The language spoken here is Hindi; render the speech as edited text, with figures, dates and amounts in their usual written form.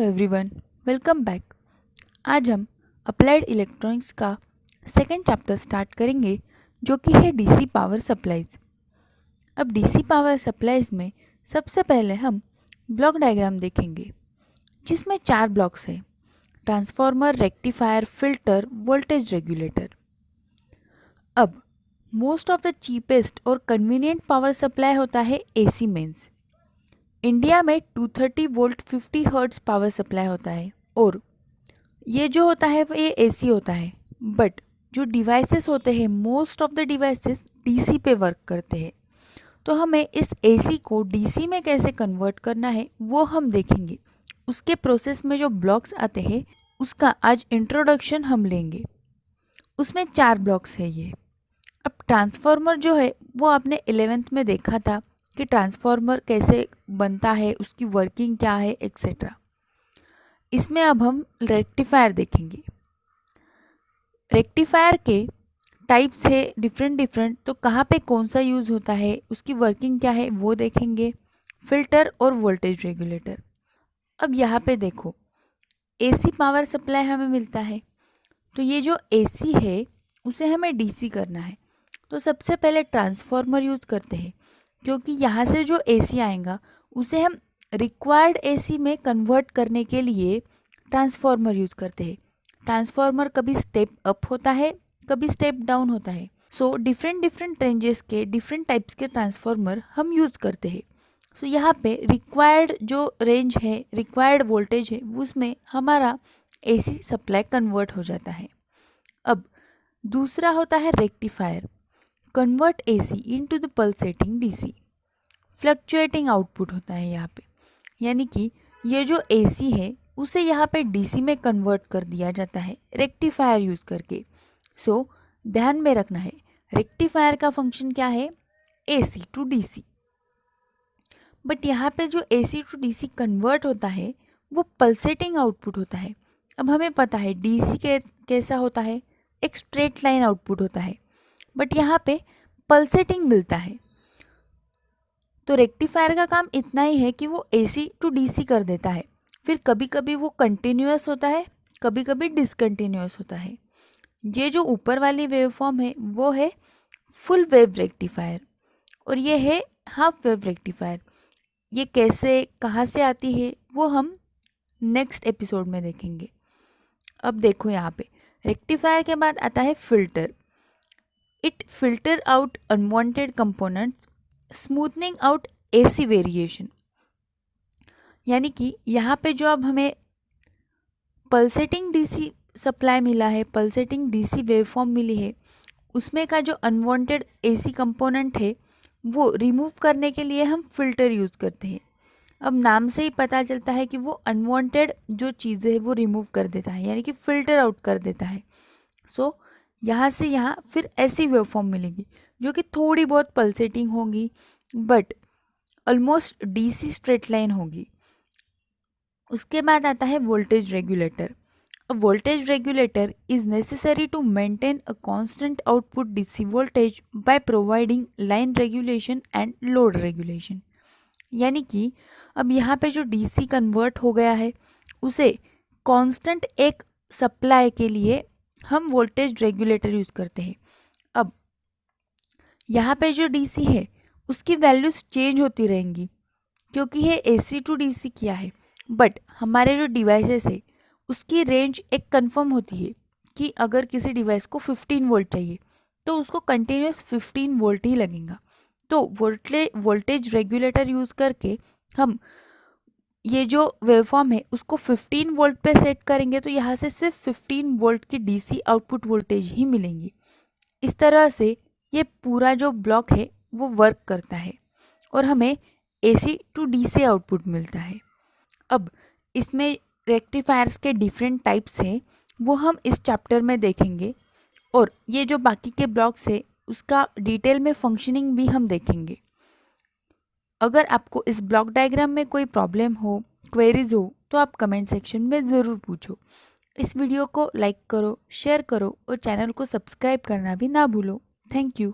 Everyone, welcome back. आज हम अप्लाइड इलेक्ट्रॉनिक्स का सेकंड चैप्टर स्टार्ट करेंगे जो कि है डीसी पावर सप्लाईज। अब डीसी पावर सप्लाईज में सबसे पहले हम ब्लॉक डायग्राम देखेंगे जिसमें 4 ब्लॉक्स हैं: transformer, rectifier, filter, voltage regulator. अब मोस्ट ऑफ द चीपेस्ट और कन्वीनियंट पावर सप्लाई होता है एसी मेंस। इंडिया में 230 वोल्ट 50 हर्ट्ज पावर सप्लाई होता है और ये जो होता है वो ये एसी होता है। बट जो डिवाइसेस होते हैं, most of the devices DC पे वर्क करते हैं। तो हमें इस एसी को डीसी में कैसे कन्वर्ट करना है वो हम देखेंगे। उसके प्रोसेस में जो ब्लॉक्स आते हैं उसका आज इंट्रोडक्शन हम लेंगे। उसमें 4 ब्लॉक्स है ये। अब ट्रांसफार्मर जो है वो आपने 11th में देखा था कि ट्रांसफार्मर कैसे बनता है, उसकी वर्किंग क्या है, एक्सेट्रा। इसमें अब हम रेक्टिफायर देखेंगे। रेक्टिफायर के टाइप्स है डिफरेंट, तो कहाँ पे कौन सा यूज़ होता है, उसकी वर्किंग क्या है वो देखेंगे। फिल्टर और वोल्टेज रेगुलेटर। अब यहाँ पे देखो, एसी पावर सप्लाई हमें मिलता है, तो ये जो एसी है उसे हमें डीसी करना है। तो सबसे पहले ट्रांसफार्मर यूज़ करते हैं क्योंकि यहाँ से जो एसी आएगा उसे हम रिक्वायर्ड एसी में कन्वर्ट करने के लिए ट्रांसफार्मर यूज़ करते हैं। ट्रांसफार्मर कभी स्टेप अप होता है, कभी स्टेप डाउन होता है। सो डिफरेंट रेंजेस के डिफरेंट टाइप्स के ट्रांसफार्मर हम यूज़ करते हैं। सो यहाँ पे रिक्वायर्ड जो रेंज है, रिक्वायर्ड वोल्टेज है, उसमें हमारा एसी सप्लाई कन्वर्ट हो जाता है। अब दूसरा होता है rectifier. Convert AC into the pulsating DC. Fluctuating output होता है यहाँ पे, यानी कि ये जो एसी है उसे यहाँ पे डीसी में कन्वर्ट कर दिया जाता है रेक्टिफायर यूज़ करके। सो ध्यान में रखना है, रेक्टिफायर का फंक्शन क्या है? AC to DC. बट यहाँ पे जो एसी टू डीसी कन्वर्ट होता है वो पल्सेटिंग आउटपुट होता है। अब हमें पता है डीसी के कैसा होता है, एक स्ट्रेट लाइन आउटपुट होता है, बट यहाँ पे पल्सेटिंग मिलता है। तो रेक्टिफायर का काम इतना ही है कि वो एसी टू डीसी कर देता है। फिर कभी कभी वो कंटिन्यूअस होता है, कभी कभी डिसकंटिन्यूअस होता है। ये जो ऊपर वाली वेवफॉर्म है वो है फुल वेव रेक्टिफायर और ये है हाफ वेव रेक्टिफायर। ये कैसे, कहाँ से आती है वो हम नेक्स्ट एपिसोड में देखेंगे। अब देखो यहाँ पे रेक्टिफायर के बाद आता है filter. It filter out unwanted components, smoothening out AC variation. यानी कि यहाँ पे जो अब हमें पल्सेटिंग डीसी सप्लाई मिला है, पल्सेटिंग डीसी वेवफॉर्म मिली है, उसमें का जो अनवांटेड एसी कंपोनेंट है वो रिमूव करने के लिए हम फिल्टर यूज़ करते हैं। अब नाम से ही पता चलता है कि वो अनवांटेड जो चीज़ें है वो रिमूव कर देता है, यानी कि फ़िल्टर आउट कर देता है। सो यहाँ से यहाँ फिर ऐसी वेवफॉर्म मिलेगी जो कि थोड़ी बहुत पल्सेटिंग होगी but almost DC straight line होगी। उसके बाद आता है voltage regulator. A voltage regulator is necessary to maintain a constant output DC voltage by providing line regulation and load regulation. यानी कि अब यहाँ पे जो डीसी कन्वर्ट हो गया है उसे कांस्टेंट एक सप्लाई के लिए हम वोल्टेज रेगुलेटर यूज़ करते हैं। अब यहाँ पे जो डीसी है उसकी वैल्यूज़ चेंज होती रहेंगी क्योंकि ये एसी टू डीसी किया है। बट हमारे जो डिवाइसेस है उसकी रेंज एक कंफर्म होती है कि अगर किसी डिवाइस को 15 वोल्ट चाहिए तो उसको कंटिन्यूस 15 वोल्ट ही लगेगा। तो वोल्टेज रेगुलेटर यूज़ करके हम ये जो वेवफॉर्म है उसको 15 वोल्ट पे सेट करेंगे तो यहाँ से सिर्फ 15 वोल्ट की डीसी आउटपुट वोल्टेज ही मिलेंगी। इस तरह से ये पूरा जो ब्लॉक है वो वर्क करता है और हमें एसी टू डीसी आउटपुट मिलता है। अब इसमें रेक्टिफायर्स के डिफरेंट टाइप्स हैं वो हम इस चैप्टर में देखेंगे और ये जो बाकी के ब्लॉक्स है उसका डिटेल में फंक्शनिंग भी हम देखेंगे। अगर आपको इस ब्लॉक डायग्राम में कोई प्रॉब्लम हो, क्वेरीज हो तो आप कमेंट सेक्शन में ज़रूर पूछो। इस वीडियो को लाइक करो, शेयर करो और चैनल को सब्सक्राइब करना भी ना भूलो। Thank you.